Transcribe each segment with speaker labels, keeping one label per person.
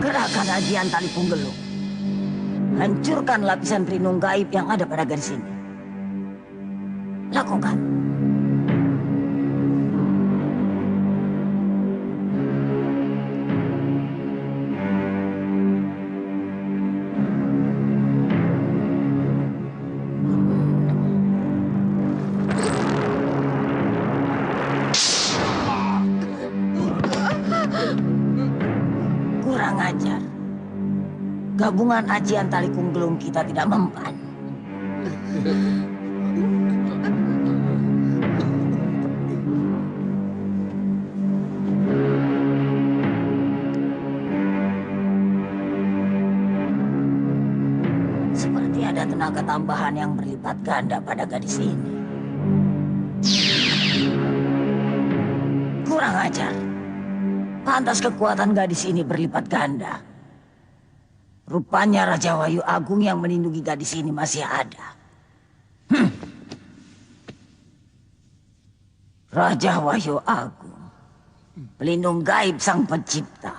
Speaker 1: Gerakan ajian tali punggelung. Hancurkan lapisan pelindung gaib yang ada pada gadis ini. Lakukan. Kurang ajar. Gabungan ajian tali punggelung kita tidak mempan. Seperti ada tenaga tambahan yang berlipat ganda pada gadis ini. Kurang ajar. Pantas kekuatan gadis ini berlipat ganda. Rupanya Raja Wahyu Agung yang melindungi gadis ini masih ada. Raja Wahyu Agung, pelindung gaib sang pencipta.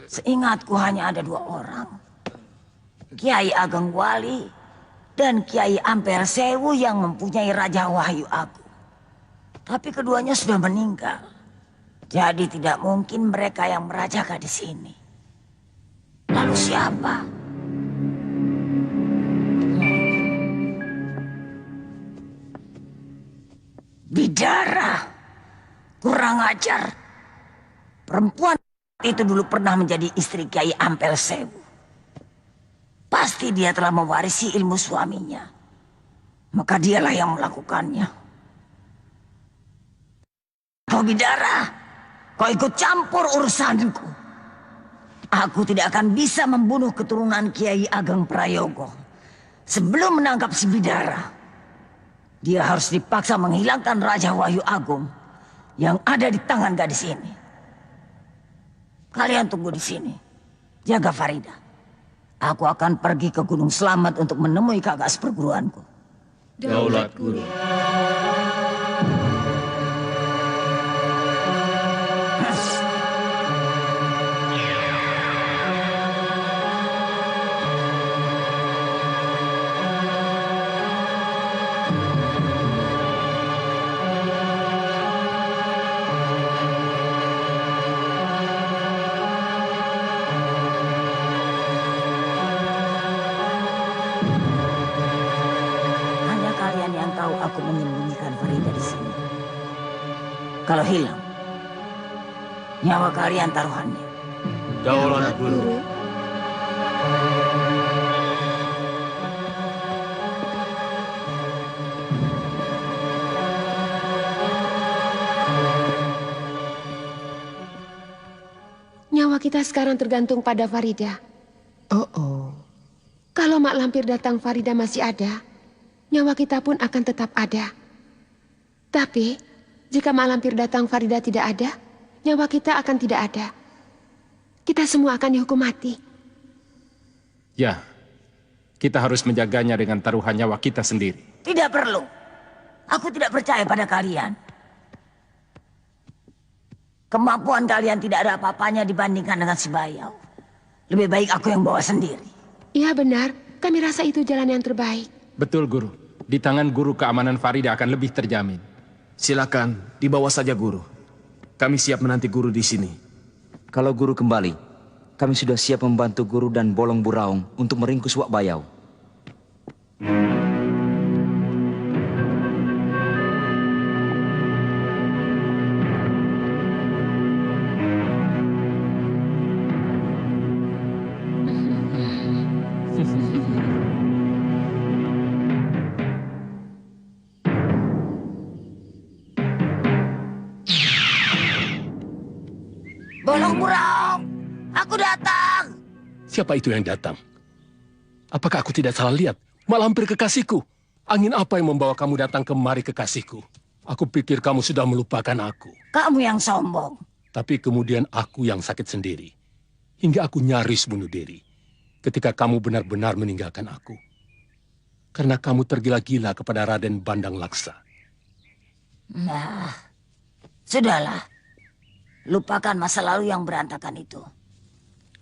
Speaker 1: Seingatku hanya ada 2 orang. Kiai Ageng Wali dan Kiai Ampel Sewu yang mempunyai Raja Wahyu Agung. Tapi keduanya sudah meninggal. Jadi tidak mungkin mereka yang meraja gadis ini. Lalu siapa? Bidara. Kurang ajar. Perempuan itu dulu pernah menjadi istri Kiai Ampel Sewu. Pasti dia telah mewarisi ilmu suaminya. Maka dialah yang melakukannya. Kau Bidara, kau ikut campur urusanku. Aku tidak akan bisa membunuh keturunan Kiai Ageng Prayogo sebelum menangkap si Bidara. Dia harus dipaksa menghilangkan Raja Wahyu Agung yang ada di tangan gadis ini. Kalian tunggu di sini. Jaga Farida. Aku akan pergi ke Gunung Selamat untuk menemui kakak seperguruanku.
Speaker 2: Daulat Guru.
Speaker 1: Aku menyembunyikan Farida di sini. Kalau hilang, nyawa kalian taruhannya.
Speaker 2: Daulat Guru.
Speaker 3: Nyawa kita sekarang tergantung pada Farida.
Speaker 4: Oh.
Speaker 3: Kalau Mak Lampir datang Farida masih ada, nyawa kita pun akan tetap ada. Tapi, jika Mak Lampir datang Farida tidak ada, nyawa kita akan tidak ada. Kita semua akan dihukum mati.
Speaker 4: Ya, kita harus menjaganya dengan taruhan nyawa kita sendiri.
Speaker 1: Tidak perlu. Aku tidak percaya pada kalian. Kemampuan kalian tidak ada apa-apanya dibandingkan dengan si Bayau. Lebih baik aku yang bawa sendiri.
Speaker 3: Iya benar, kami rasa itu jalan yang terbaik.
Speaker 4: Betul, Guru. Di tangan Guru keamanan Farida akan lebih terjamin.
Speaker 2: Silakan, dibawa saja Guru. Kami siap menanti Guru di sini.
Speaker 5: Kalau Guru kembali, kami sudah siap membantu Guru dan Bolong Buraung untuk meringkus Wak Bayau.
Speaker 1: Bolong Buraung, aku datang.
Speaker 6: Siapa itu yang datang? Apakah aku tidak salah lihat? Mak Lampir kekasihku. Angin apa yang membawa kamu datang kemari kekasihku? Aku pikir kamu sudah melupakan aku.
Speaker 1: Kamu yang sombong.
Speaker 6: Tapi kemudian aku yang sakit sendiri. Hingga aku nyaris bunuh diri. Ketika kamu benar-benar meninggalkan aku. Karena kamu tergila-gila kepada Raden Bandang Laksa.
Speaker 1: Nah, sudahlah. Lupakan masa lalu yang berantakan itu.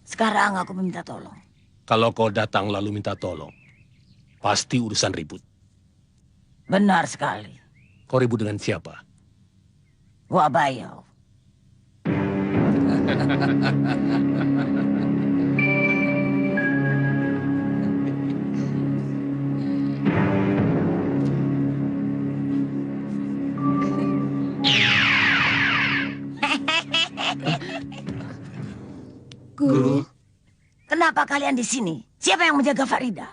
Speaker 1: Sekarang aku meminta tolong.
Speaker 6: Kalau kau datang lalu minta tolong, pasti urusan ribut.
Speaker 1: Benar sekali.
Speaker 6: Kau ribut dengan siapa?
Speaker 1: Wak Bayau.
Speaker 3: Guru,
Speaker 1: Kenapa kalian di sini? Siapa yang menjaga Farida?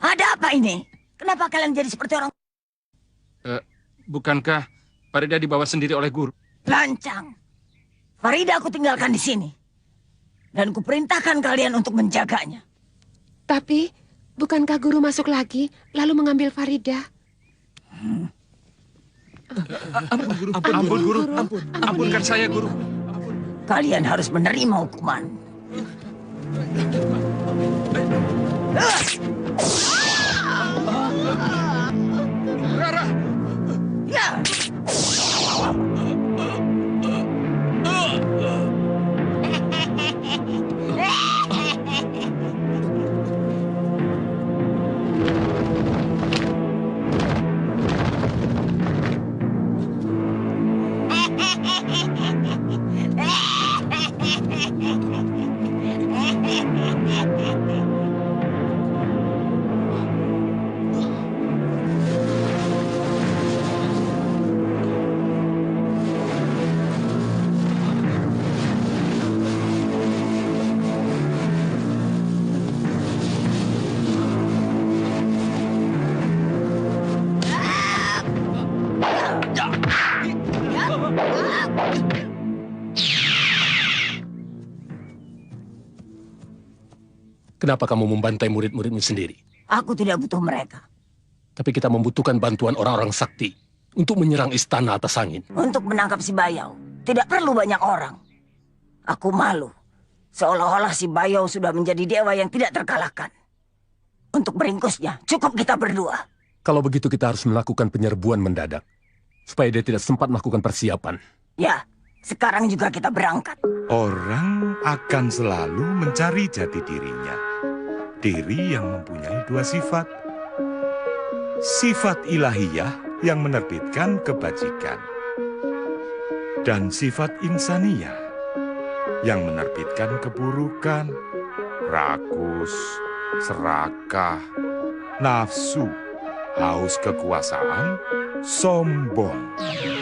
Speaker 1: Ada apa ini? Kenapa kalian jadi seperti orang
Speaker 4: Bukankah Farida dibawa sendiri oleh Guru?
Speaker 1: lancang? Farida aku tinggalkan di sini. Dan kuperintahkan kalian untuk menjaganya.
Speaker 3: tapi bukankah Guru masuk lagi lalu mengambil Farida?
Speaker 4: Ampun, Guru. Ampunkan saya, Guru.
Speaker 1: Kalian harus menerima hukuman.
Speaker 4: Rara!
Speaker 1: Ya.
Speaker 6: Kenapa kamu membantai murid-muridmu sendiri?
Speaker 1: Aku tidak butuh mereka.
Speaker 6: Tapi kita membutuhkan bantuan orang-orang sakti untuk menyerang istana atas angin.
Speaker 1: Untuk menangkap si Bayau, tidak perlu banyak orang. Aku malu. Seolah-olah si Bayau sudah menjadi dewa yang tidak terkalahkan. Untuk meringkusnya, cukup kita berdua.
Speaker 6: Kalau begitu kita harus melakukan penyerbuan mendadak. Supaya dia tidak sempat melakukan persiapan.
Speaker 1: Ya, sekarang juga kita berangkat.
Speaker 7: Orang akan selalu mencari jati dirinya. Diri yang mempunyai dua sifat. Sifat ilahiyah yang menerbitkan kebajikan. Dan sifat insaniyah yang menerbitkan keburukan, rakus, serakah, nafsu, haus kekuasaan, sombong,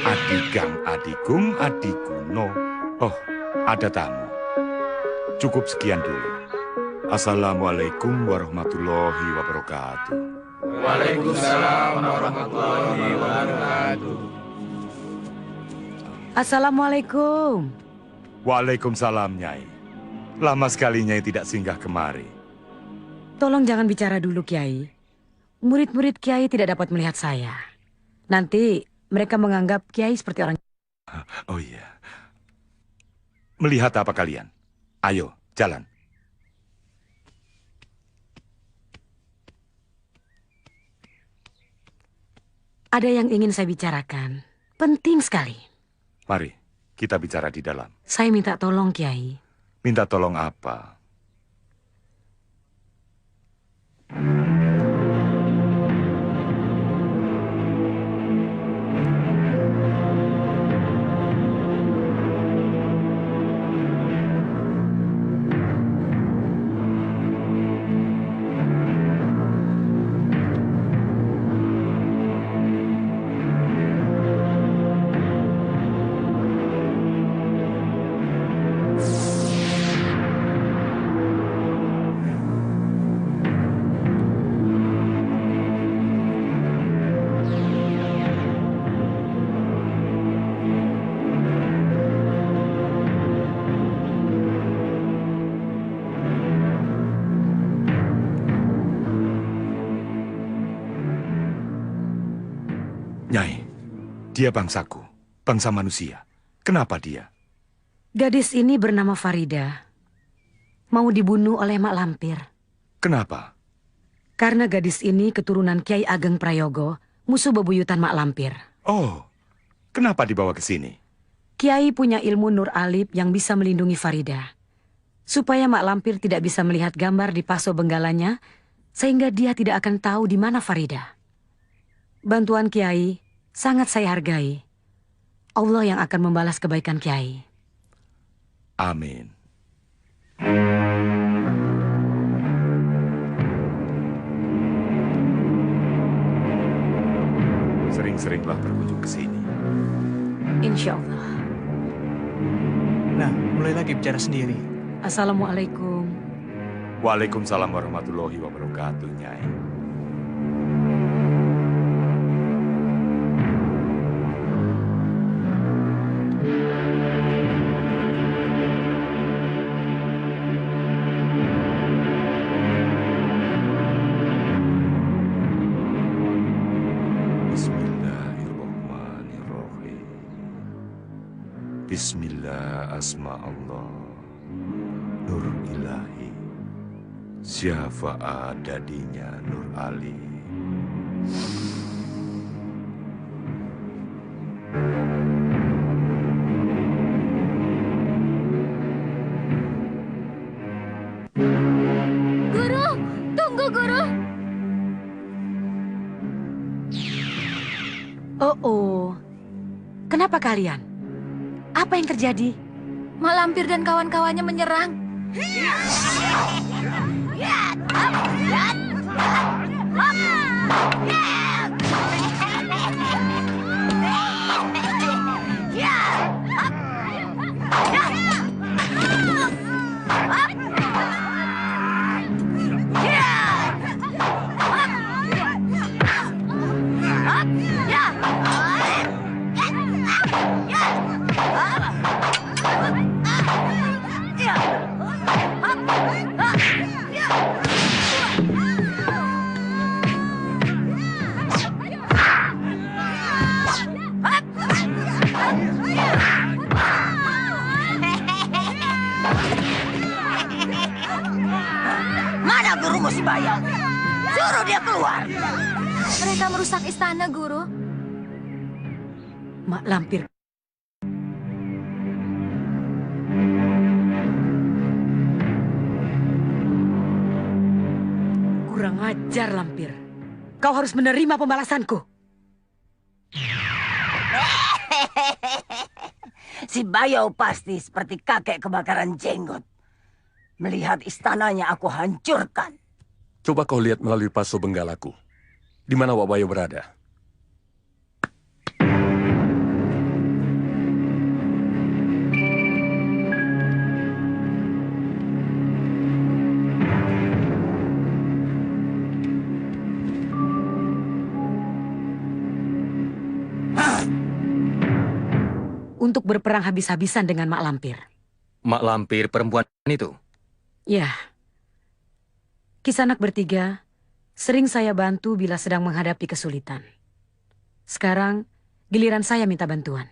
Speaker 7: adigang adigung adiguno. Oh, ada tamu. Cukup sekian dulu. Assalamualaikum warahmatullahi wabarakatuh.
Speaker 2: Waalaikumsalam warahmatullahi wabarakatuh.
Speaker 8: Assalamualaikum.
Speaker 7: Waalaikumsalam, Nyai. Lama sekali Nyai tidak singgah kemari.
Speaker 8: Tolong jangan bicara dulu, Kiai. Murid-murid Kiai tidak dapat melihat saya. Nanti Mereka menganggap Kiai seperti orang...
Speaker 7: Oh iya. Melihat apa kalian? Ayo, jalan.
Speaker 8: Ada yang ingin saya bicarakan. Penting sekali.
Speaker 7: Mari, kita bicara di dalam.
Speaker 8: Saya minta tolong, Kiai.
Speaker 7: Minta tolong apa? Nyai, dia bangsaku, bangsa manusia. Kenapa dia?
Speaker 8: Gadis ini bernama Farida. Mau dibunuh oleh Mak Lampir.
Speaker 7: Kenapa?
Speaker 8: Karena gadis ini keturunan Kiai Ageng Prayogo, musuh bebuyutan Mak Lampir.
Speaker 7: Oh, kenapa dibawa ke sini?
Speaker 8: Kiai punya ilmu Nur Alib yang bisa melindungi Farida. Supaya Mak Lampir tidak bisa melihat gambar di paso benggalanya, sehingga dia tidak akan tahu di mana Farida. Bantuan Kiai sangat saya hargai. Allah yang akan membalas kebaikan Kiai.
Speaker 7: Amin. Sering-seringlah berkunjung ke sini.
Speaker 8: Insya Allah.
Speaker 9: Nah, mulai lagi bicara sendiri.
Speaker 8: Assalamualaikum.
Speaker 7: Waalaikumsalam warahmatullahi wabarakatuh, Nyai. Bismillahirrahmanirrahim. Bismillah asma Allah. Nur ilahi. Syafaat dadinya Nur Ali.
Speaker 10: Guru, tunggu guru.
Speaker 8: Oh, kenapa kalian? Apa yang terjadi?
Speaker 10: Mak Lampir dan kawan-kawannya menyerang.
Speaker 1: Mana gurumu si Bayau? Suruh dia keluar.
Speaker 10: Mereka merusak istana, guru.
Speaker 8: Mak Lampir. Kurang ajar, Lampir. Kau harus menerima pembalasanku.
Speaker 1: Si Bayau pasti seperti kakek kebakaran jenggot. Melihat istananya aku hancurkan.
Speaker 6: Coba kau lihat melalui paso benggalaku. Di mana Wak Bayo berada?
Speaker 8: Untuk berperang habis-habisan dengan Mak Lampir.
Speaker 5: Mak Lampir perempuan itu?
Speaker 8: Ya. Kisanak bertiga sering saya bantu bila sedang menghadapi kesulitan. Sekarang, giliran saya minta bantuan.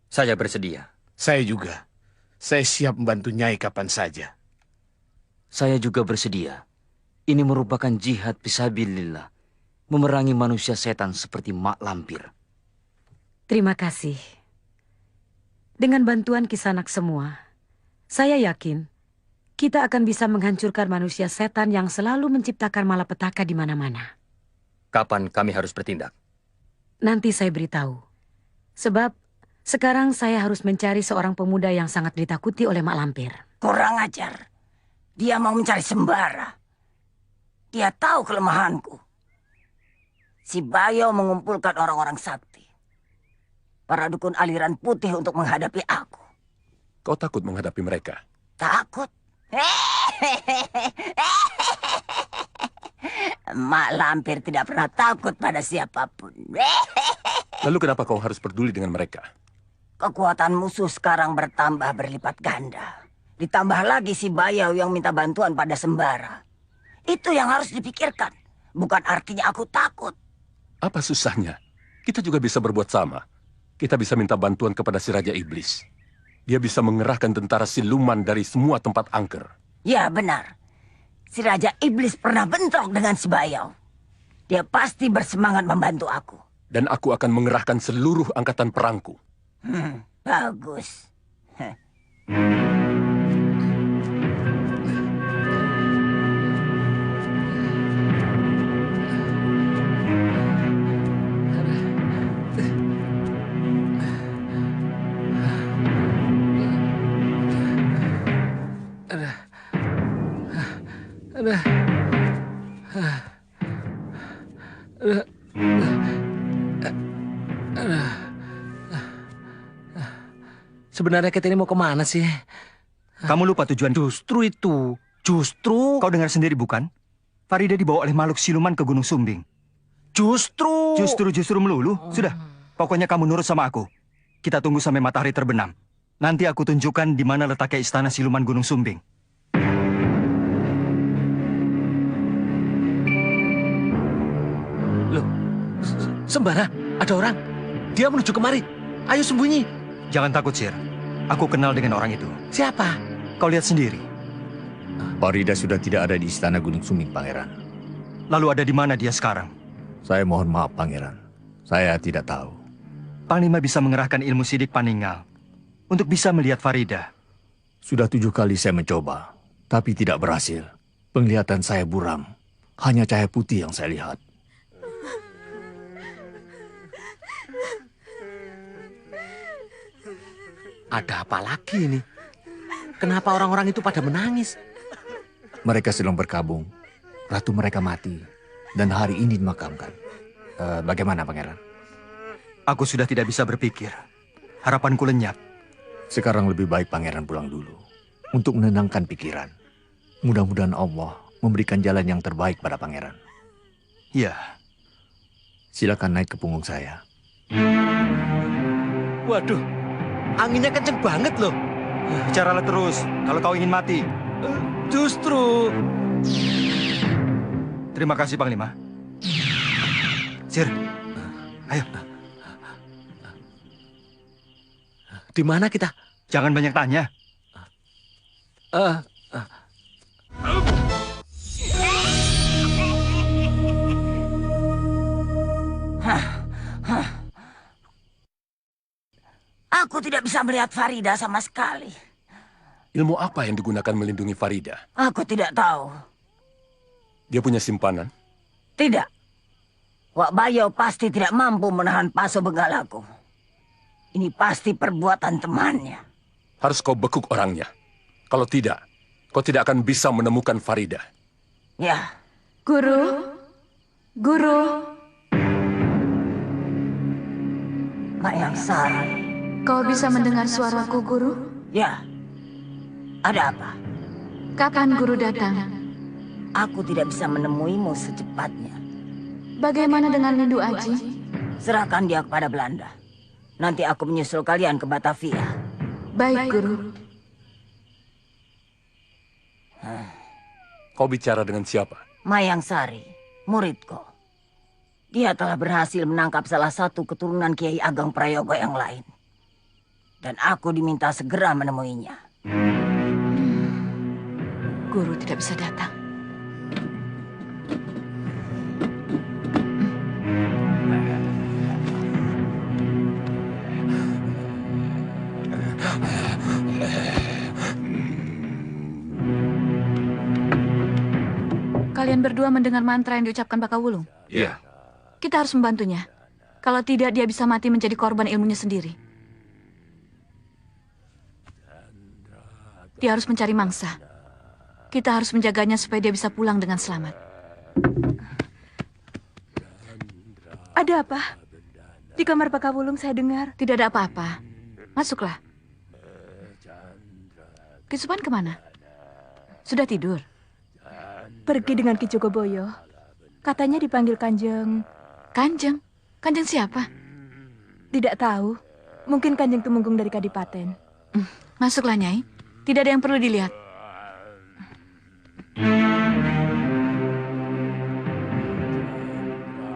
Speaker 5: Saya bersedia.
Speaker 2: Saya juga. Saya siap membantu Nyai kapan saja.
Speaker 5: Saya juga bersedia. Ini merupakan jihad fisabilillah. Memerangi manusia setan seperti Mak Lampir.
Speaker 8: Terima kasih. Dengan bantuan Kisanak semua, saya yakin kita akan bisa menghancurkan manusia setan yang selalu menciptakan malapetaka di mana-mana.
Speaker 5: Kapan kami harus bertindak?
Speaker 8: Nanti saya beritahu. Sebab sekarang saya harus mencari seorang pemuda yang sangat ditakuti oleh Mak Lampir.
Speaker 1: Kurang ajar. Dia mau mencari sembara. Dia tahu kelemahanku. Si Bayo mengumpulkan orang-orang sakti. Para dukun aliran putih untuk menghadapi aku.
Speaker 6: Kau takut menghadapi mereka?
Speaker 1: Takut? Mak Lampir tidak pernah takut pada siapapun.
Speaker 6: Lalu kenapa kau harus peduli dengan mereka?
Speaker 1: Kekuatan musuh sekarang bertambah berlipat ganda. Ditambah lagi si Bayo yang minta bantuan pada sembara. Itu yang harus dipikirkan. Bukan artinya aku takut.
Speaker 6: Apa susahnya? Kita juga bisa berbuat sama. Kita bisa minta bantuan kepada si Raja Iblis. Dia bisa mengerahkan tentara siluman dari semua tempat angker.
Speaker 1: Ya, benar. Si Raja Iblis pernah bentrok dengan si Bayo. Dia pasti bersemangat membantu aku.
Speaker 6: Dan aku akan mengerahkan seluruh angkatan perangku.
Speaker 1: Bagus.
Speaker 9: Sebenarnya kita ini mau kemana sih?
Speaker 11: Kamu lupa tujuan.
Speaker 9: Justru itu. Justru.
Speaker 11: Kau dengar sendiri bukan? Farida dibawa oleh makhluk siluman ke Gunung Sumbing.
Speaker 9: Justru.
Speaker 11: Justru melulu. Sudah. Pokoknya kamu nurut sama aku. Kita tunggu sampai matahari terbenam. Nanti aku tunjukkan di mana letaknya istana siluman Gunung Sumbing.
Speaker 9: Loh, Sembara, ada orang. Dia menuju kemari. Ayo sembunyi.
Speaker 11: Jangan takut, Sir. Aku kenal dengan orang itu.
Speaker 9: Siapa?
Speaker 11: Kau lihat sendiri.
Speaker 12: Farida sudah tidak ada di istana Gunung Sumbing, Pangeran.
Speaker 11: Lalu ada di mana dia sekarang?
Speaker 12: Saya mohon maaf, Pangeran. Saya tidak tahu.
Speaker 11: Panglima bisa mengerahkan ilmu sidik paninggal untuk bisa melihat Farida.
Speaker 12: Sudah 7 kali saya mencoba, tapi tidak berhasil. Penglihatan saya buram. Hanya cahaya putih yang saya lihat.
Speaker 9: Ada apa lagi ini? Kenapa orang-orang itu pada menangis?
Speaker 12: Mereka sedang berkabung. Ratu mereka mati. Dan hari ini dimakamkan. Bagaimana, Pangeran?
Speaker 11: Aku sudah tidak bisa berpikir. Harapanku lenyap.
Speaker 12: Sekarang lebih baik Pangeran pulang dulu. Untuk menenangkan pikiran. Mudah-mudahan Allah memberikan jalan yang terbaik pada Pangeran.
Speaker 11: Ya.
Speaker 12: Silakan naik ke punggung saya.
Speaker 9: Waduh, anginnya kenceng banget loh.
Speaker 11: Bicaralah terus, kalau kau ingin mati.
Speaker 9: Justru.
Speaker 11: Terima kasih, Panglima. Sir, ayo.
Speaker 9: Di mana kita?
Speaker 11: Jangan banyak tanya.
Speaker 1: Aku tidak bisa melihat Farida sama sekali.
Speaker 6: Ilmu apa yang digunakan melindungi Farida?
Speaker 1: Aku tidak tahu.
Speaker 6: Dia punya simpanan?
Speaker 1: Tidak. Wak Bayo pasti tidak mampu menahan Paso Benggalaku. Ini pasti perbuatan temannya.
Speaker 6: Harus kau bekuk orangnya. Kalau tidak, kau tidak akan bisa menemukan Farida.
Speaker 1: Ya.
Speaker 10: Guru.
Speaker 1: Mayang Sari.
Speaker 10: Kau bisa mendengar suaraku, Guru?
Speaker 1: Ya. Ada apa?
Speaker 10: Kapan Guru datang?
Speaker 1: Aku tidak bisa menemuimu secepatnya.
Speaker 10: Bagaimana dengan Lindu Aji?
Speaker 1: Serahkan dia kepada Belanda. Nanti aku menyusul kalian ke Batavia.
Speaker 10: Baik, Guru.
Speaker 6: Kau bicara dengan siapa?
Speaker 1: Mayang Sari, muridku. Dia telah berhasil menangkap salah satu keturunan Kiai Ageng Prayogo yang lain. Dan aku diminta segera menemuinya.
Speaker 10: Guru tidak bisa datang. Kalian berdua mendengar mantra yang diucapkan Bakawulung?
Speaker 13: Iya.
Speaker 10: Kita harus membantunya. Kalau tidak, dia bisa mati menjadi korban ilmunya sendiri. Dia harus mencari mangsa. Kita harus menjaganya supaya dia bisa pulang dengan selamat.
Speaker 14: Ada apa? Di kamar Bakawulung saya dengar.
Speaker 10: Tidak ada apa-apa. Masuklah. Kisupan kemana? Sudah tidur?
Speaker 14: Pergi dengan Ki Jogoboyo. Katanya dipanggil Kanjeng.
Speaker 10: Kanjeng? Kanjeng siapa?
Speaker 14: Tidak tahu. Mungkin Kanjeng Tumenggung dari Kadipaten.
Speaker 10: Masuklah, Nyai. Tidak ada yang perlu dilihat.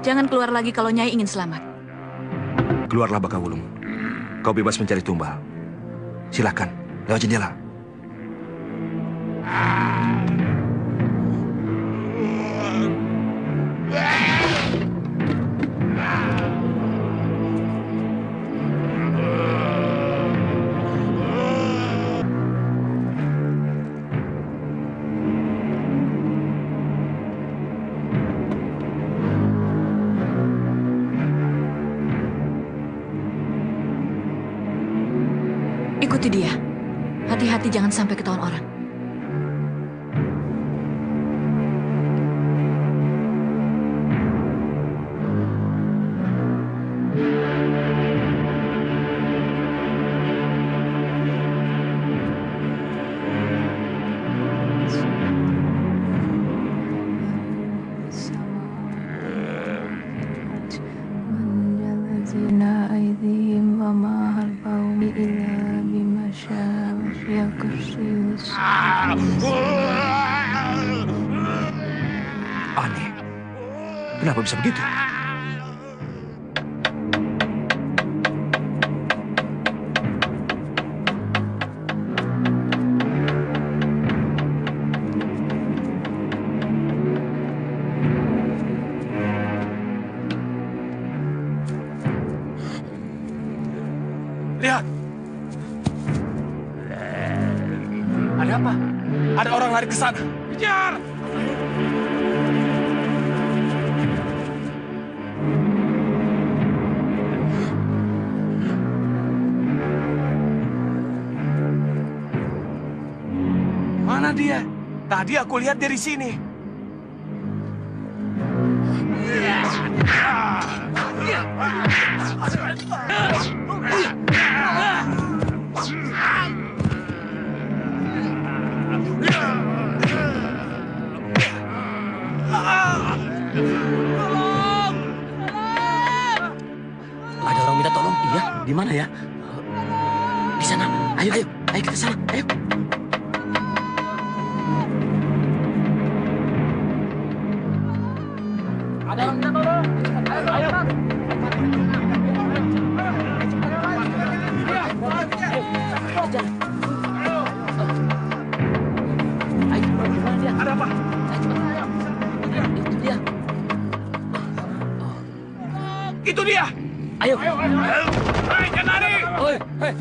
Speaker 10: Jangan keluar lagi kalau Nyai ingin selamat.
Speaker 13: Keluarlah Bakawulung. Kau bebas mencari tumbal. Silakan, lewat jendela.
Speaker 10: Ikuti dia. Hati-hati jangan sampai ketahuan orang.
Speaker 13: Aneh. Kenapa bisa begitu?
Speaker 2: Lihat. Ada apa? Ada orang lari ke sana. Kejar! Mana dia? Tadi aku lihat dari sini.
Speaker 9: Ada orang minta tolong. Iya, di mana ya? Di sana. Ayo, ayo, ayo ke sana. Ayo. Ada orang minta tolong. Ayo.
Speaker 2: Ada apa?
Speaker 9: Itu dia.
Speaker 2: Itu dia.
Speaker 9: Ayo.
Speaker 2: Hei, jangan lari.
Speaker 9: Oi, hei.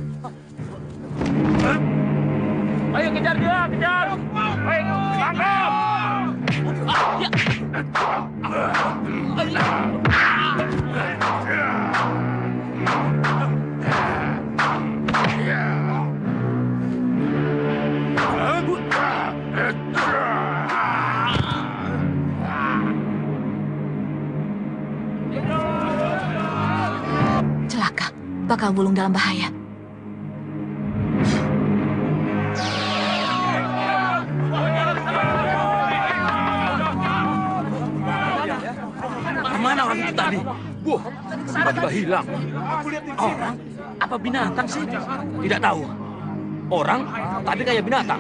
Speaker 9: Ayo kejar dia, kejar.
Speaker 2: Hei, tangkap.
Speaker 10: Celaka. Bakawulung dalam bahaya.
Speaker 9: Kemana orang itu tadi? Wah, tiba-tiba hilang. Orang? Apa binatang sih? Tidak tahu. Orang, tapi kayak binatang.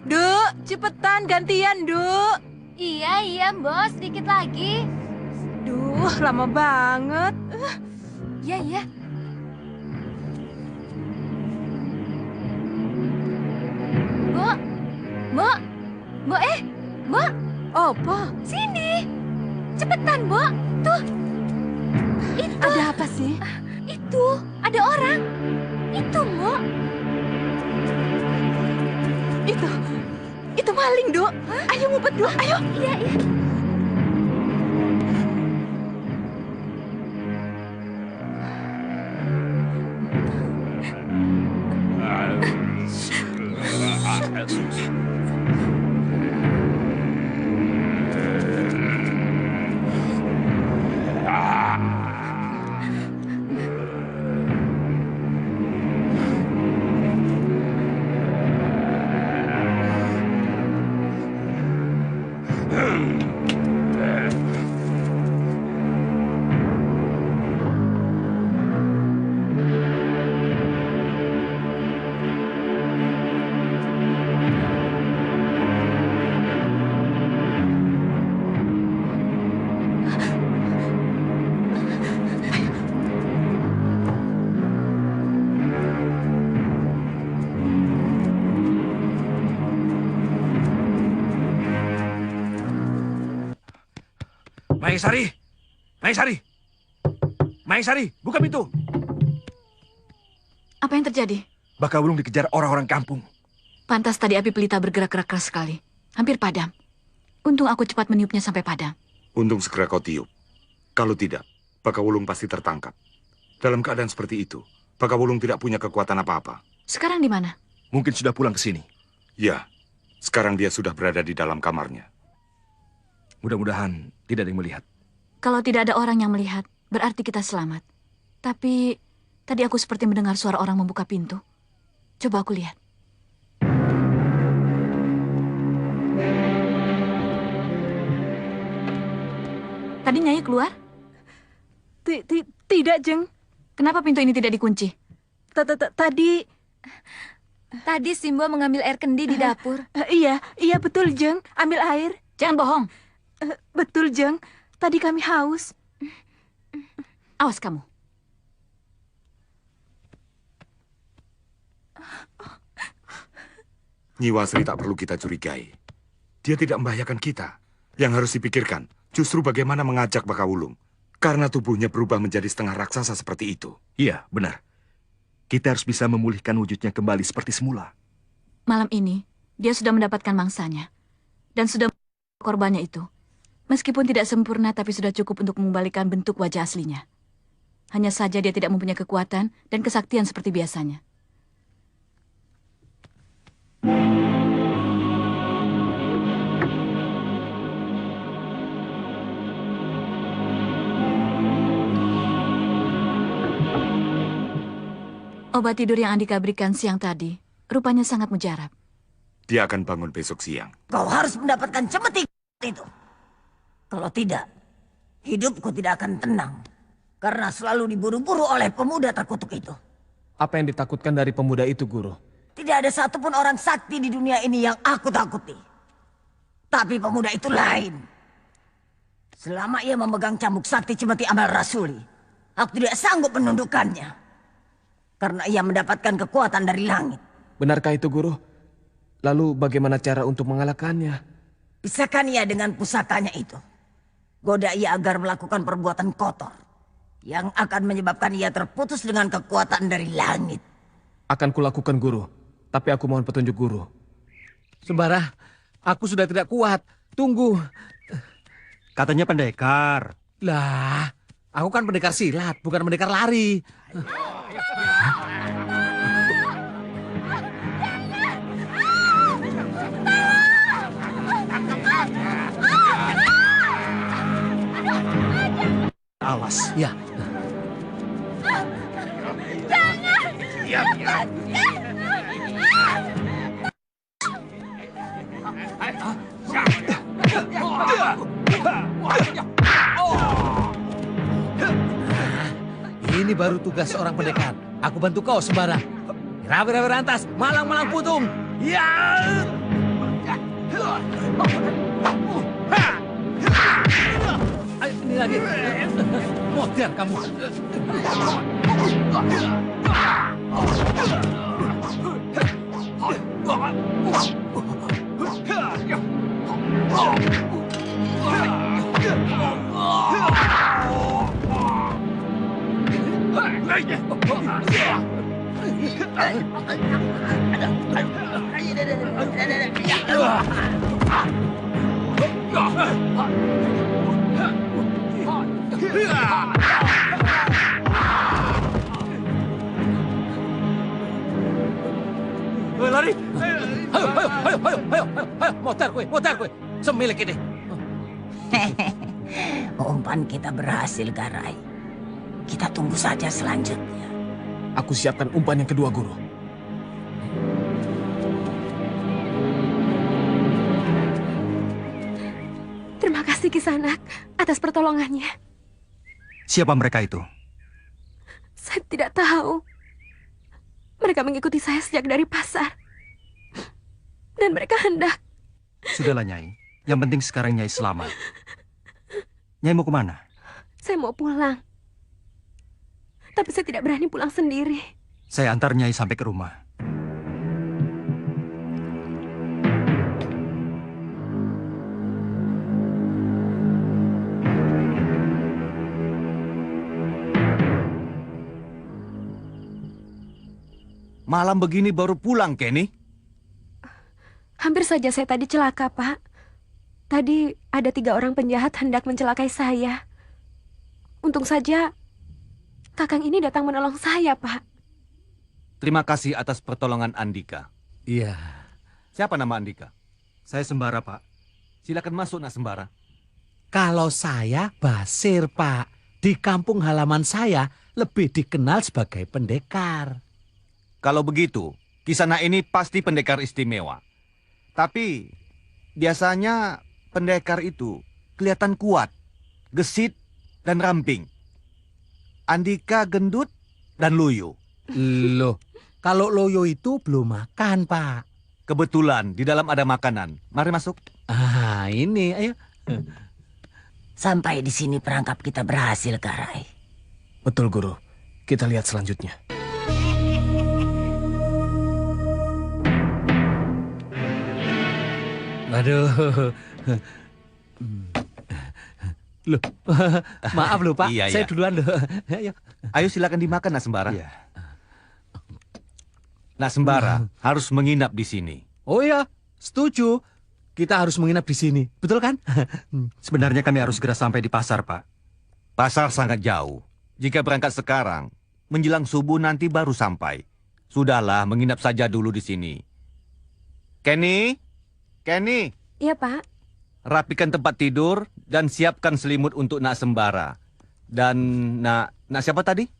Speaker 14: Duk, cepetan gantian, Duk.
Speaker 15: Iya, Bos. Dikit lagi.
Speaker 14: Duh, lama banget.
Speaker 10: Iya, iya. Mbok, Mbok, Mbok, Mbok.
Speaker 14: Apa?
Speaker 10: Sini. Cepetan, Mbok. Tuh. Itu.
Speaker 14: Ada apa sih?
Speaker 10: Itu, ada orang. Itu, Mbok.
Speaker 14: Itu maling, Dok. Ayo ngumpet, Dok. Ayo.
Speaker 10: Iya, iya.
Speaker 13: Maesari! Maesari! Maesari, buka pintu!
Speaker 10: Apa yang terjadi?
Speaker 13: Baka Wulung dikejar orang-orang kampung.
Speaker 10: Pantas tadi api pelita bergerak-gerak keras sekali. Hampir padam. Untung aku cepat meniupnya sampai padam.
Speaker 15: Untung segera kau tiup. Kalau tidak, Baka Wulung pasti tertangkap. Dalam keadaan seperti itu, Baka Wulung tidak punya kekuatan apa-apa.
Speaker 10: Sekarang di mana?
Speaker 13: Mungkin sudah pulang ke sini.
Speaker 15: Ya, sekarang dia sudah berada di dalam kamarnya.
Speaker 13: Mudah-mudahan tidak ada yang melihat.
Speaker 10: Kalau tidak ada orang yang melihat, berarti kita selamat. Tapi tadi aku seperti mendengar suara orang membuka pintu. Coba aku lihat. Tadi Nyai keluar?
Speaker 14: Tidak, Jeng.
Speaker 10: Kenapa pintu ini tidak dikunci?
Speaker 14: Tadi...
Speaker 10: Tadi Simbo mengambil air kendi di dapur.
Speaker 14: Iya betul, Jeng. Ambil air.
Speaker 10: Jangan bohong.
Speaker 14: Betul, Jeng. Tadi kami haus.
Speaker 10: Awas kamu.
Speaker 15: Nyi Wasri tak perlu kita curigai. Dia tidak membahayakan kita. Yang harus dipikirkan justru bagaimana mengajak Baka Wulung. Karena tubuhnya berubah menjadi setengah raksasa seperti itu.
Speaker 13: Iya, benar. Kita harus bisa memulihkan wujudnya kembali seperti semula.
Speaker 10: Malam ini, dia sudah mendapatkan mangsanya. Dan sudah korbannya itu. Meskipun tidak sempurna, tapi sudah cukup untuk mengembalikan bentuk wajah aslinya. Hanya saja dia tidak mempunyai kekuatan dan kesaktian seperti biasanya. Obat tidur yang Andika berikan siang tadi, rupanya sangat mujarab.
Speaker 15: Dia akan bangun besok siang.
Speaker 1: Kau harus mendapatkan cemeti itu. Kalau tidak, hidupku tidak akan tenang. Karena selalu diburu-buru oleh pemuda terkutuk itu.
Speaker 2: Apa yang ditakutkan dari pemuda itu, Guru?
Speaker 1: Tidak ada satupun orang sakti di dunia ini yang aku takuti. Tapi pemuda itu lain. Selama ia memegang cambuk sakti Cemeti Amal Rasuli, aku tidak sanggup menundukkannya. Karena ia mendapatkan kekuatan dari langit.
Speaker 2: Benarkah itu, Guru? Lalu bagaimana cara untuk mengalahkannya?
Speaker 1: Pisahkan ia dengan pusakanya itu. Goda ia agar melakukan perbuatan kotor. Yang akan menyebabkan ia terputus dengan kekuatan dari langit.
Speaker 2: Akan kulakukan, Guru. Tapi aku mohon petunjuk, Guru.
Speaker 16: Sembara, aku sudah tidak kuat. Tunggu.
Speaker 11: Katanya pendekar.
Speaker 16: Lah, aku kan pendekar silat, bukan pendekar lari.
Speaker 11: Awas.
Speaker 16: Ya.
Speaker 17: Jangan!
Speaker 16: Ya. Ini baru tugas seorang pendekar. Aku bantu kau, Sembara. Rawi-rawi rantas, malang-malang putung. Ya. Sini lagi. Modern kamu. Lari. Ayo. Motor kue. Semilik ini.
Speaker 1: Umpan kita berhasil, Garai. Kita tunggu saja selanjutnya.
Speaker 2: Aku siapkan umpan yang kedua, Guru.
Speaker 3: Terima kasih Kisanak atas pertolongannya.
Speaker 11: Siapa mereka itu?
Speaker 3: Saya tidak tahu. Mereka mengikuti saya sejak dari pasar. Dan mereka hendak...
Speaker 11: Sudahlah, Nyai. Yang penting sekarang Nyai selamat. Nyai mau kemana?
Speaker 3: Saya mau pulang. Tapi saya tidak berani pulang sendiri.
Speaker 11: Saya antar Nyai sampai ke rumah.
Speaker 13: Malam begini baru pulang, Kenny?
Speaker 3: Hampir saja saya tadi celaka, Pak. Tadi ada 3 orang penjahat hendak mencelakai saya. Untung saja Kakang ini datang menolong saya, Pak.
Speaker 13: Terima kasih atas pertolongan Andika.
Speaker 16: Iya.
Speaker 13: Siapa nama Andika?
Speaker 11: Saya Sembara, Pak.
Speaker 13: Silakan masuk, Nak Sembara.
Speaker 16: Kalau saya Basir, Pak. Di kampung halaman saya lebih dikenal sebagai pendekar.
Speaker 13: Kalau begitu, Kisana ini pasti pendekar istimewa. Tapi biasanya pendekar itu kelihatan kuat, gesit, dan ramping. Andika gendut dan loyo.
Speaker 16: Loh, kalau loyo itu belum makan, Pak.
Speaker 13: Kebetulan di dalam ada makanan. Mari masuk.
Speaker 16: Ah, ini, ayo.
Speaker 1: Sampai di sini perangkap kita berhasil, Garai.
Speaker 2: Betul, Guru. Kita lihat selanjutnya.
Speaker 16: Waduh. Loh, maaf loh Pak,
Speaker 13: Iya,
Speaker 16: saya
Speaker 13: iya.
Speaker 16: duluan loh. Ayo.
Speaker 13: Ayo silakan dimakan, Nak Sembara. Nak Sembara harus menginap di sini.
Speaker 16: Oh ya, setuju. Kita harus menginap di sini, betul kan?
Speaker 11: Sebenarnya kami harus segera sampai di pasar, Pak.
Speaker 13: Pasar sangat jauh. Jika berangkat sekarang, menjelang subuh nanti baru sampai. Sudahlah, menginap saja dulu di sini. Kenny?
Speaker 3: Iya, Pak.
Speaker 13: Rapikan tempat tidur dan siapkan selimut untuk Nak Sembara. Dan Nak siapa tadi?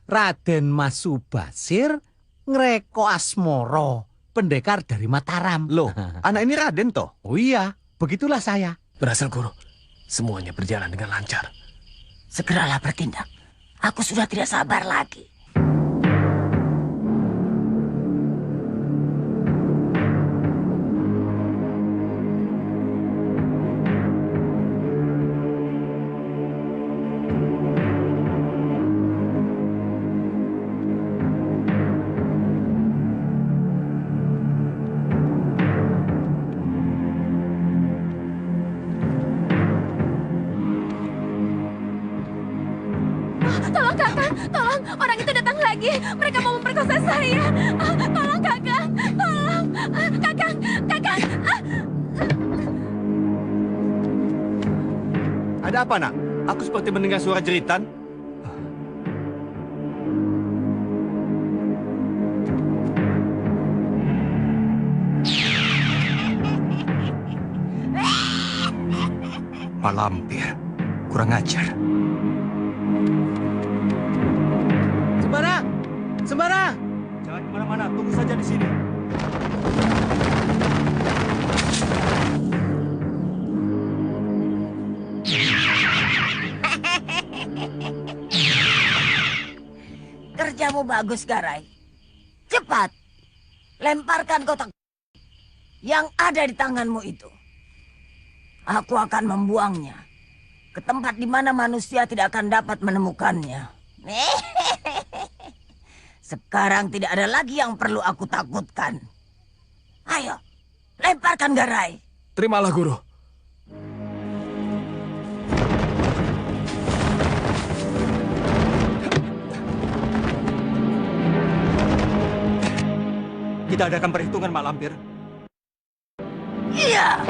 Speaker 16: Raden Mas Subasir Ngreko Asmoro, pendekar dari Mataram.
Speaker 13: Loh, anak ini Raden toh?
Speaker 16: Oh iya, begitulah saya.
Speaker 2: Berhasil, Guru. Semuanya berjalan dengan lancar.
Speaker 1: Segeralah bertindak. Aku sudah tidak sabar lagi.
Speaker 3: Tolong Kakang, tolong. Orang itu datang lagi. Mereka mau memperkosa saya. Tolong Kakang, tolong. Kakang.
Speaker 13: Ada apa, Nak? Aku seperti mendengar suara jeritan.
Speaker 11: Pak Lampir, kurang ajar.
Speaker 16: Sembara!
Speaker 11: Jangan kemana-mana, tunggu saja di sini.
Speaker 1: Kerjamu bagus, Garai. Cepat, lemparkan kotak yang ada di tanganmu itu. Aku akan membuangnya ke tempat di mana manusia tidak akan dapat menemukannya. Sekarang tidak ada lagi yang perlu aku takutkan. Ayo, lemparkan Garai.
Speaker 2: Terimalah, Guru.
Speaker 11: Kita adakan perhitungan, Mak Lampir.
Speaker 1: Iya.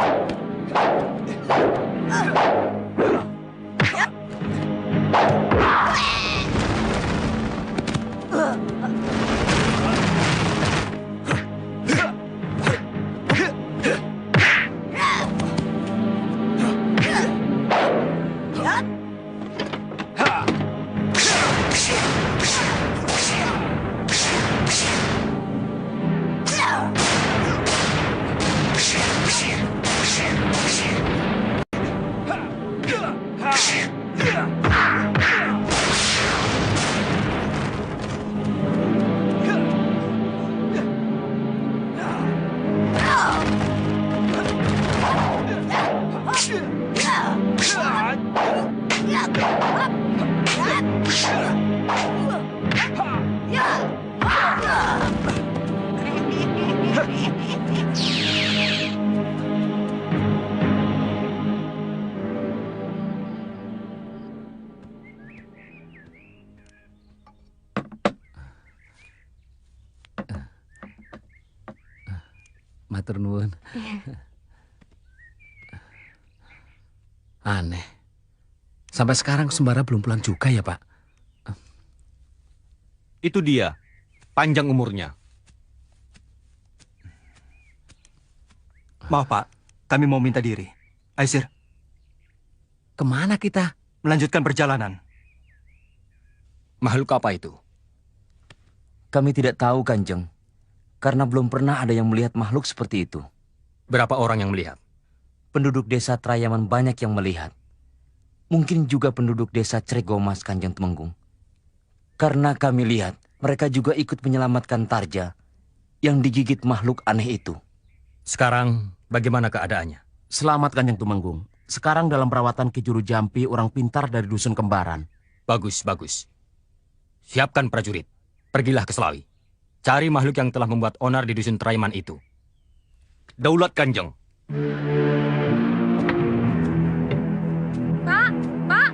Speaker 16: Matur nuwun. Aneh. Sampai sekarang Sembara belum pulang juga ya, Pak?
Speaker 13: Itu dia, panjang umurnya.
Speaker 11: Maaf, Pak. Kami mau minta diri. Aisir.
Speaker 16: Kemana kita?
Speaker 11: Melanjutkan perjalanan.
Speaker 5: Makhluk apa itu? Kami tidak tahu, Kanjeng. Karena belum pernah ada yang melihat makhluk seperti itu.
Speaker 13: Berapa orang yang melihat?
Speaker 5: Penduduk desa Trayaman banyak yang melihat. Mungkin juga penduduk desa Ceregomas, Kanjeng Temenggung. Karena kami lihat, mereka juga ikut menyelamatkan Tarja yang digigit makhluk aneh itu.
Speaker 13: Sekarang bagaimana keadaannya?
Speaker 17: Selamat, Kanjeng Temenggung. Sekarang dalam perawatan Ki Juru Jampi, orang pintar dari Dusun Kembaran.
Speaker 13: Bagus, bagus. Siapkan prajurit. Pergilah ke Selawi. Cari makhluk yang telah membuat onar di Dusun Trayaman itu. Daulat, Kanjeng.
Speaker 3: Pak, Pak.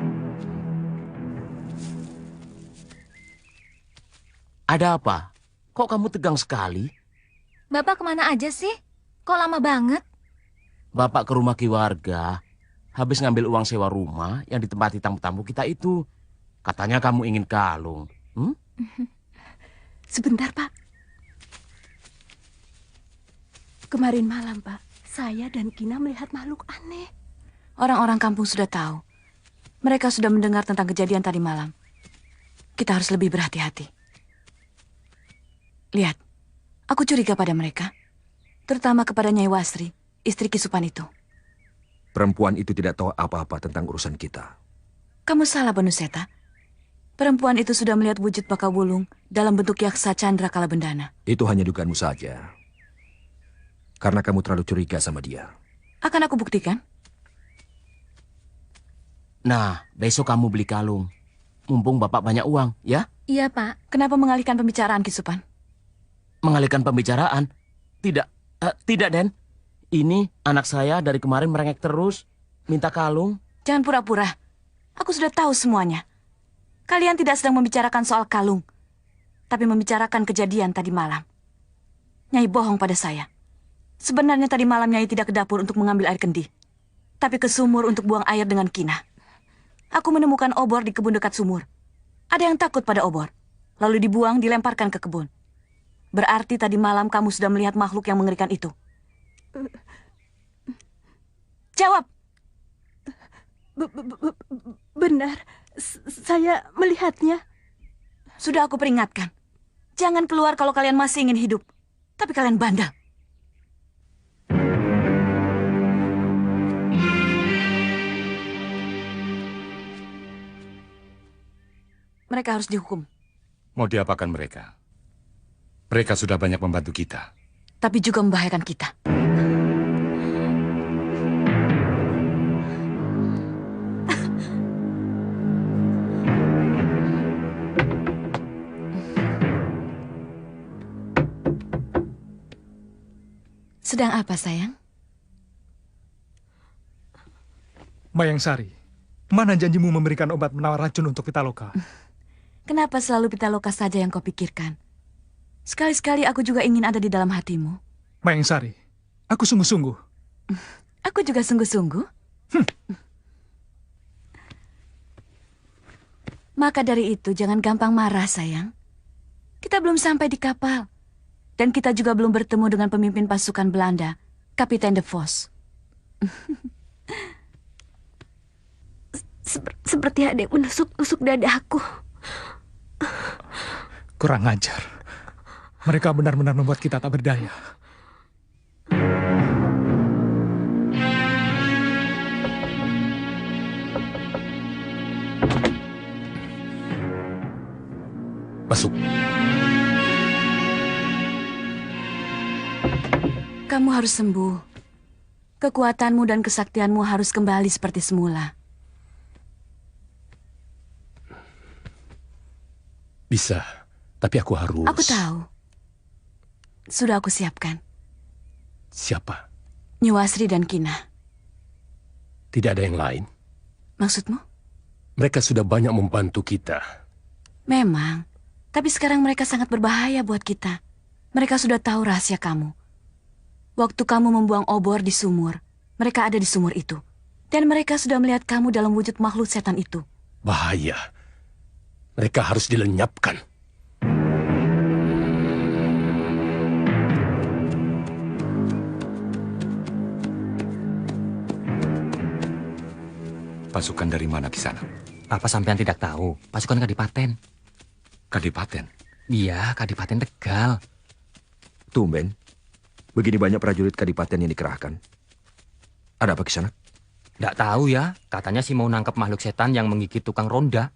Speaker 17: Ada apa? Kok kamu tegang sekali?
Speaker 18: Bapak kemana aja sih? Kok lama banget?
Speaker 17: Bapak ke rumah Ki Warga. Habis ngambil uang sewa rumah yang ditempati tamu-tamu kita itu. Katanya kamu ingin kalung.
Speaker 14: Sebentar, Pak. Kemarin malam, Pak, saya dan Kina melihat makhluk aneh.
Speaker 10: Orang-orang kampung sudah tahu. Mereka sudah mendengar tentang kejadian tadi malam. Kita harus lebih berhati-hati. Lihat, aku curiga pada mereka. Terutama kepada Nyai Wasri, istri Kisupan itu.
Speaker 19: Perempuan itu tidak tahu apa-apa tentang urusan kita.
Speaker 10: Kamu salah, Banuseta. Perempuan itu sudah melihat wujud Bakawulung dalam bentuk Yaksa Chandra Kalabendana.
Speaker 19: Itu hanya dugaanmu saja. Karena kamu terlalu curiga sama dia.
Speaker 10: Akan aku buktikan.
Speaker 17: Nah, besok kamu beli kalung. Mumpung Bapak banyak uang, ya?
Speaker 18: Iya, Pak.
Speaker 10: Kenapa mengalihkan pembicaraan, Kisupan?
Speaker 17: Mengalihkan pembicaraan? Tidak, tidak, Den. Ini anak saya dari kemarin merengek terus. Minta kalung.
Speaker 10: Jangan pura-pura. Aku sudah tahu semuanya. Kalian tidak sedang membicarakan soal kalung, tapi membicarakan kejadian tadi malam. Nyai bohong pada saya. Sebenarnya tadi malam Nyai tidak ke dapur untuk mengambil air kendi, tapi ke sumur untuk buang air dengan Kina. Aku menemukan obor di kebun dekat sumur. Ada yang takut pada obor, lalu dibuang, dilemparkan ke kebun. Berarti tadi malam kamu sudah melihat makhluk yang mengerikan itu. Jawab.
Speaker 14: Benar, saya melihatnya.
Speaker 10: Sudah aku peringatkan. Jangan keluar kalau kalian masih ingin hidup. Tapi kalian bandel. Mereka harus dihukum.
Speaker 15: Mau diapakan mereka? Mereka sudah banyak membantu kita.
Speaker 10: Tapi juga membahayakan kita. Sedang apa, sayang?
Speaker 20: Mayang Sari, mana janjimu memberikan obat penawar racun untuk Pitaloka?
Speaker 10: Kenapa selalu Pitaloka saja yang kau pikirkan? Sekali-sekali aku juga ingin ada di dalam hatimu.
Speaker 20: Mayang Sari, aku sungguh-sungguh.
Speaker 10: Aku juga sungguh-sungguh. Maka dari itu jangan gampang marah, sayang. Kita belum sampai di kapal. Dan kita juga belum bertemu dengan pemimpin pasukan Belanda, Kapiten de Vos.
Speaker 3: Seperti ada yang menusuk-nusuk dadaku.
Speaker 20: Kurang ajar. Mereka benar-benar membuat kita tak berdaya.
Speaker 6: Masuk.
Speaker 10: Kamu harus sembuh. Kekuatanmu dan kesaktianmu harus kembali seperti semula.
Speaker 6: Bisa, tapi aku harus...
Speaker 10: Aku tahu. Sudah aku siapkan.
Speaker 6: Siapa?
Speaker 10: Nyuasri dan Kina.
Speaker 6: Tidak ada yang lain?
Speaker 10: Maksudmu?
Speaker 6: Mereka sudah banyak membantu kita.
Speaker 10: Memang. Tapi sekarang mereka sangat berbahaya buat kita. Mereka sudah tahu rahasia kamu. Waktu kamu membuang obor di sumur, mereka ada di sumur itu. Dan mereka sudah melihat kamu dalam wujud makhluk setan itu.
Speaker 6: Bahaya. Mereka harus dilenyapkan.
Speaker 15: Pasukan dari mana di sana?
Speaker 5: Apa sampean tidak tahu? Pasukan Kadipaten.
Speaker 15: Kadipaten?
Speaker 5: Iya, Kadipaten Tegal.
Speaker 19: Tumben, begini banyak prajurit Kadipaten yang dikerahkan. Ada apa Kisanak?
Speaker 5: Tidak tahu ya, katanya sih mau nangkep makhluk setan yang menggigit tukang ronda.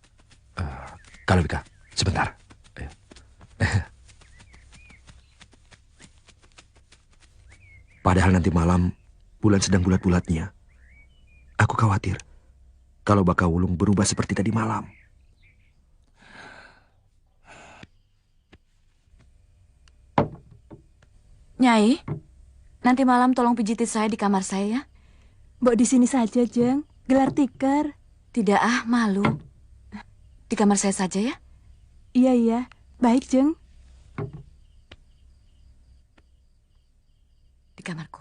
Speaker 19: Kalawika, sebentar. Padahal nanti malam bulan sedang bulat-bulatnya. Aku khawatir kalau Bakawulung berubah seperti tadi malam.
Speaker 10: Nyai, nanti malam tolong pijiti saya di kamar saya ya.
Speaker 14: Mbok di sini saja, Jeng. Gelar tikar.
Speaker 10: Tidak malu. Di kamar saya saja ya.
Speaker 14: Iya. Baik, Jeng.
Speaker 10: Di kamarku.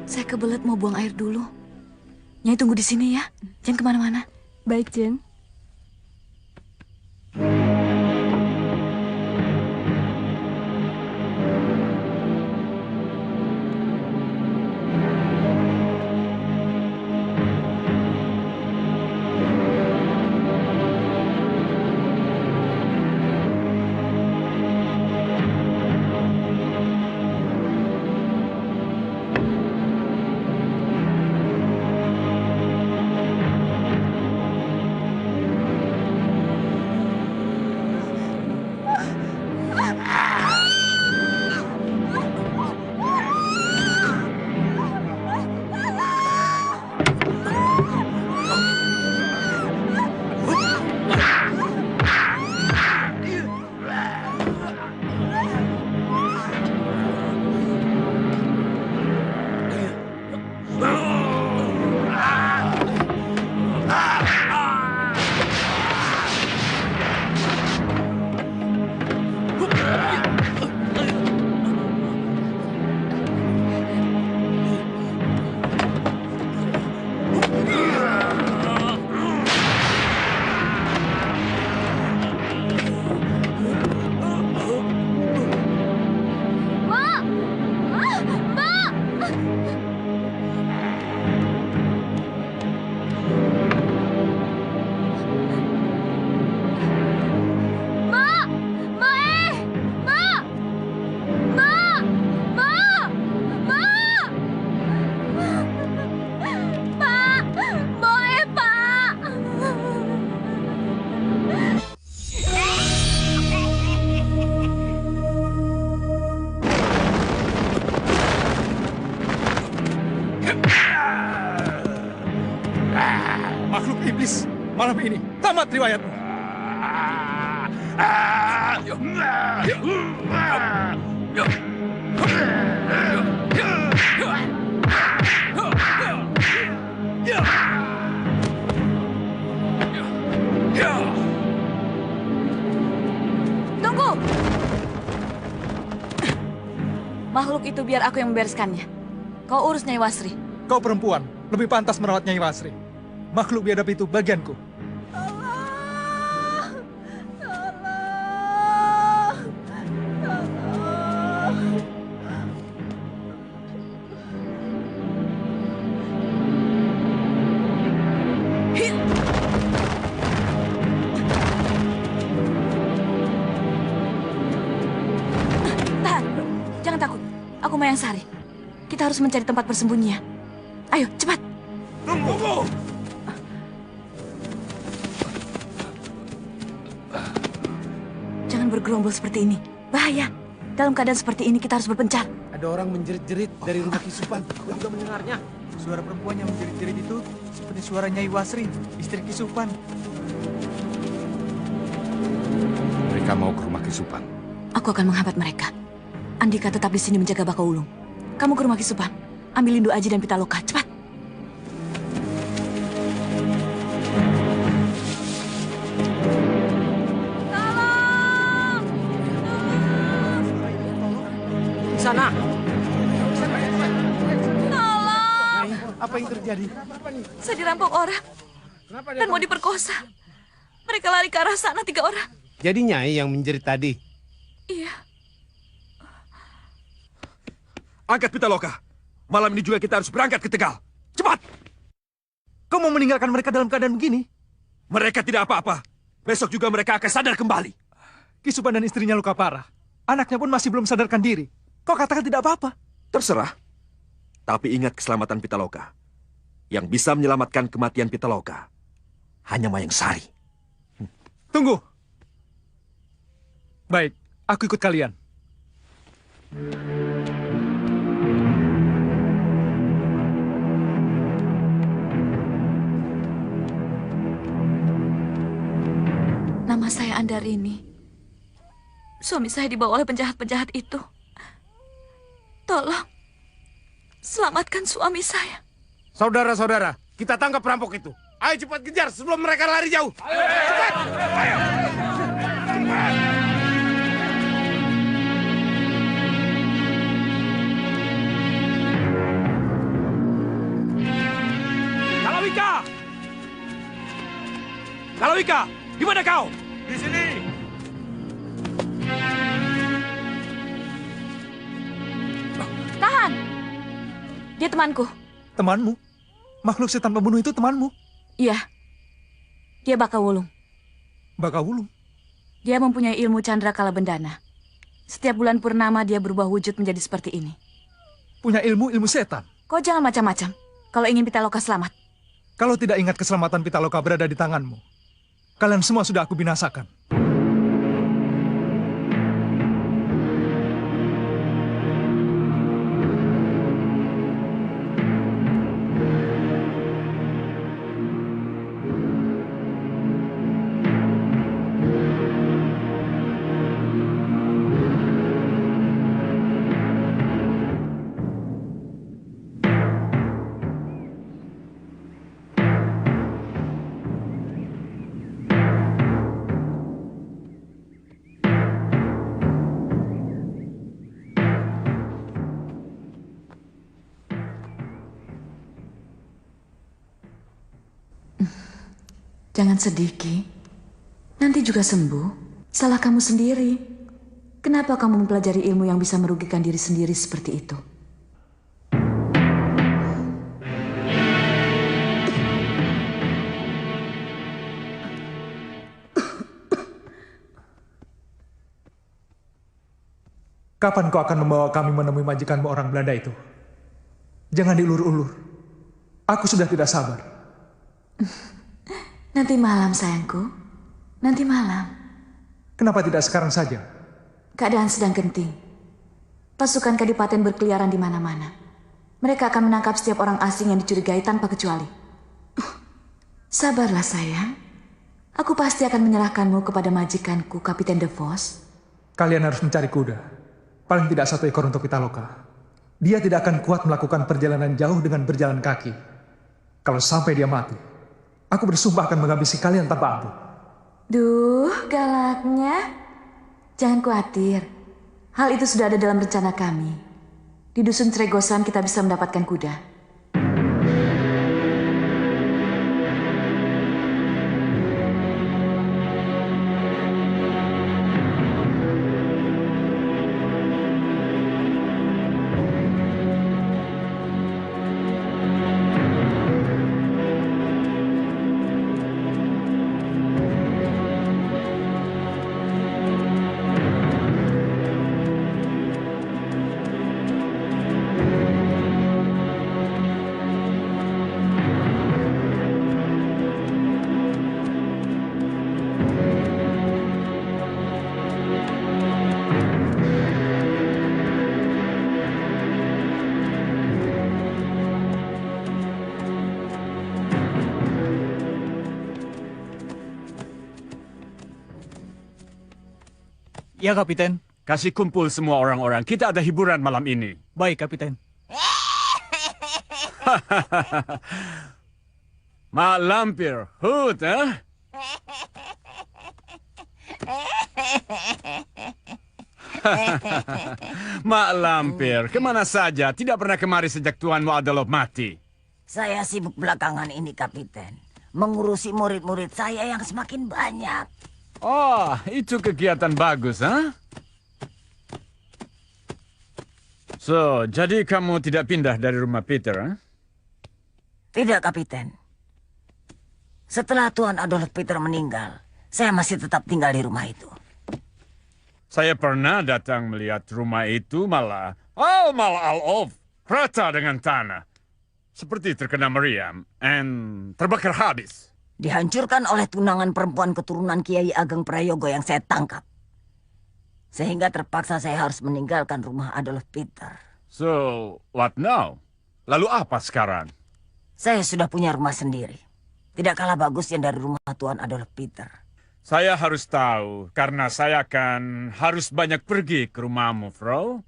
Speaker 10: Saya kebelet mau buang air dulu. Nyai tunggu di sini ya. Jangan kemana-mana.
Speaker 14: Baik, Jeng.
Speaker 20: malam ini. Tamat riwayatmu.
Speaker 10: Tunggu! Makhluk itu biar aku yang membereskannya. Kau urus Nyai Wasri.
Speaker 20: Kau perempuan, lebih pantas merawat Nyai Wasri. Makhluk biadab itu bagianku.
Speaker 10: Tahan, jangan takut. Aku Mayang Sari. Kita harus mencari tempat bersembunyinya. Ayo, cepat.
Speaker 9: Tunggu!
Speaker 10: Jangan bergerombol seperti ini. Bahaya. Dalam keadaan seperti ini kita harus berpencar.
Speaker 16: Ada orang menjerit-jerit dari rumah Kisupan. Aku juga mendengarnya.
Speaker 11: Suara perempuan yang menjerit-jerit itu seperti suara Nyai Wasri, istri Kisupan.
Speaker 15: Mereka mau ke rumah Kisupan.
Speaker 10: Aku akan menghambat mereka. Andika tetap di sini menjaga Bakaulung. Kamu ke rumah Kisupan. Ambil Lindu Aji dan Pitaloka. Cepat.
Speaker 16: Di sana.
Speaker 10: Tolong!
Speaker 16: Apa yang terjadi?
Speaker 10: Saya dirampok orang. Dan mau diperkosa. Mereka lari ke arah sana 3 orang.
Speaker 16: Jadi Nyai yang menjerit tadi?
Speaker 10: Iya.
Speaker 19: Angkat Pitaloka. Malam ini juga kita harus berangkat ke Tegal. Cepat!
Speaker 11: Kau mau meninggalkan mereka dalam keadaan begini?
Speaker 19: Mereka tidak apa-apa. Besok juga mereka akan sadar kembali.
Speaker 20: Kisupan dan istrinya luka parah. Anaknya pun masih belum sadarkan diri. Kau katakan tidak apa-apa.
Speaker 19: Terserah. Tapi ingat keselamatan Pitaloka. Yang bisa menyelamatkan kematian Pitaloka hanya Mayang Sari.
Speaker 20: Tunggu. Baik, aku ikut kalian.
Speaker 10: Nama saya Andarini. Suami saya dibawa oleh penjahat-penjahat itu. Tolong, selamatkan suami saya.
Speaker 16: Saudara-saudara, kita tangkap perampok itu. Ayo cepat kejar sebelum mereka lari jauh. Cepat! Ayo!
Speaker 19: Kalawika! Kalawika, di mana kau?
Speaker 15: Di sini.
Speaker 10: Tahan! Dia temanku.
Speaker 20: Temanmu? Makhluk setan pembunuh itu temanmu?
Speaker 10: Iya. Dia Bakawulung.
Speaker 20: Bakawulung?
Speaker 10: Dia mempunyai ilmu candra kala bendana. Setiap bulan purnama dia berubah wujud menjadi seperti ini.
Speaker 20: Punya ilmu setan?
Speaker 10: Kau jangan macam-macam. Kalau ingin Pitaloka selamat.
Speaker 20: Kalau tidak ingat keselamatan Pitaloka berada di tanganmu, kalian semua sudah aku binasakan.
Speaker 10: Jangan sedih, Ki. Nanti juga sembuh. Salah kamu sendiri. Kenapa kamu mempelajari ilmu yang bisa merugikan diri sendiri seperti itu?
Speaker 20: Kapan kau akan membawa kami menemui majikanmu orang Belanda itu? Jangan diulur-ulur. Aku sudah tidak sabar.
Speaker 10: Nanti malam, sayangku. Nanti malam.
Speaker 20: Kenapa tidak sekarang saja?
Speaker 10: Keadaan sedang genting. Pasukan Kadipaten berkeliaran di mana-mana. Mereka akan menangkap setiap orang asing yang dicurigai tanpa kecuali. Sabarlah, sayang. Aku pasti akan menyerahkanmu kepada majikanku, Kapiten De Vos.
Speaker 20: Kalian harus mencari kuda. Paling tidak 1 ekor untuk Pitaloka. Dia tidak akan kuat melakukan perjalanan jauh dengan berjalan kaki. Kalau sampai dia mati, aku bersumpah akan menghabisi kalian tanpa ampun.
Speaker 10: Duh, galaknya. Jangan khawatir. Hal itu sudah ada dalam rencana kami. Di dusun Tregosan kita bisa mendapatkan kuda.
Speaker 21: Ya, Kapiten.
Speaker 22: Kasih kumpul semua orang-orang. Kita ada hiburan malam ini.
Speaker 21: Baik, Kapiten.
Speaker 22: Mak Lampir, Hut, eh? Mak Lampir, kemana saja? Tidak pernah kemari sejak Tuanmu Adolf mati.
Speaker 1: Saya sibuk belakangan ini, Kapiten. Mengurusi murid-murid saya yang semakin banyak.
Speaker 22: Oh, itu kegiatan bagus, ha? So, jadi kamu tidak pindah dari rumah Peter, ha?
Speaker 1: Tidak, Kapiten. Setelah Tuan Adolf Peter meninggal, saya masih tetap tinggal di rumah itu.
Speaker 22: Saya pernah datang melihat rumah itu malah Alf, rata dengan tanah. Seperti terkena meriam dan terbakar habis.
Speaker 1: Dihancurkan oleh tunangan perempuan keturunan Kiai Ageng Prayogo yang saya tangkap. Sehingga terpaksa saya harus meninggalkan rumah Adolf Peter.
Speaker 22: So, what now? Lalu apa sekarang?
Speaker 1: Saya sudah punya rumah sendiri. Tidak kalah bagusnya dari rumah Tuan Adolf Peter.
Speaker 22: Saya harus tahu, karena saya akan harus banyak pergi ke rumahmu, Frau.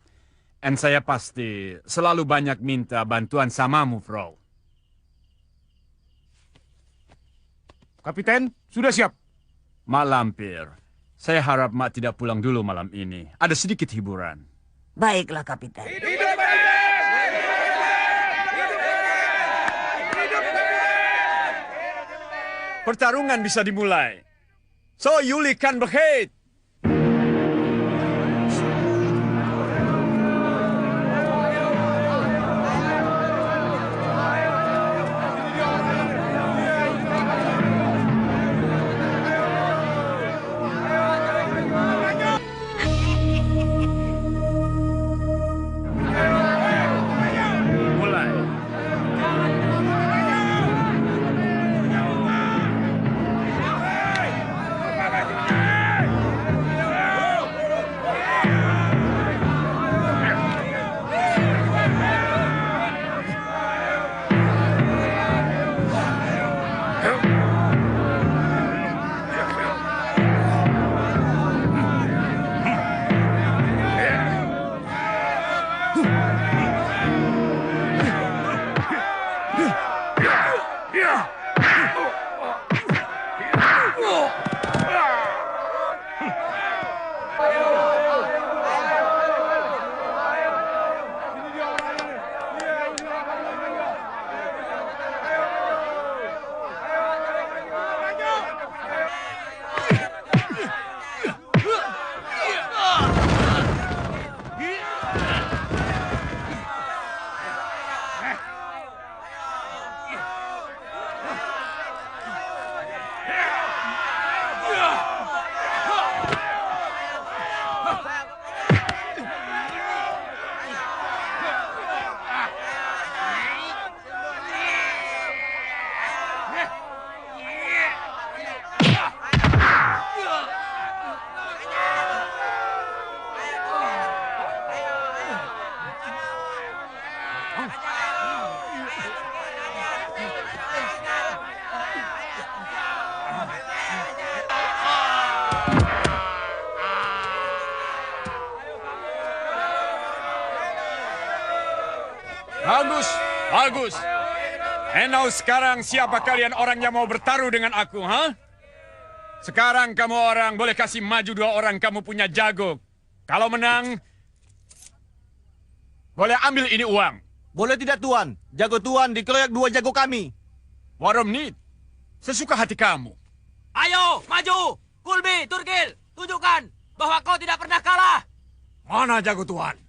Speaker 22: Dan saya pasti selalu banyak minta bantuan samamu, Frau.
Speaker 21: Kapiten, sudah siap.
Speaker 22: Mak Lampir, saya harap Mak tidak pulang dulu malam ini. Ada sedikit hiburan.
Speaker 1: Baiklah, Kapiten.
Speaker 22: Pertarungan bisa dimulai. So, Yuli kan begitu. Bagus. Now sekarang siapa kalian orang yang mau bertaruh dengan aku, ha? Sekarang kamu orang boleh kasih maju 2 orang kamu punya jago. Kalau menang, boleh ambil ini uang.
Speaker 13: Boleh tidak, Tuan? Jago Tuan dikeroyak 2 jago kami.
Speaker 22: Waromnit, sesuka hati kamu.
Speaker 5: Ayo, maju! Kulbi, Turkil, tunjukkan bahwa kau tidak pernah kalah.
Speaker 22: Mana jago Tuan?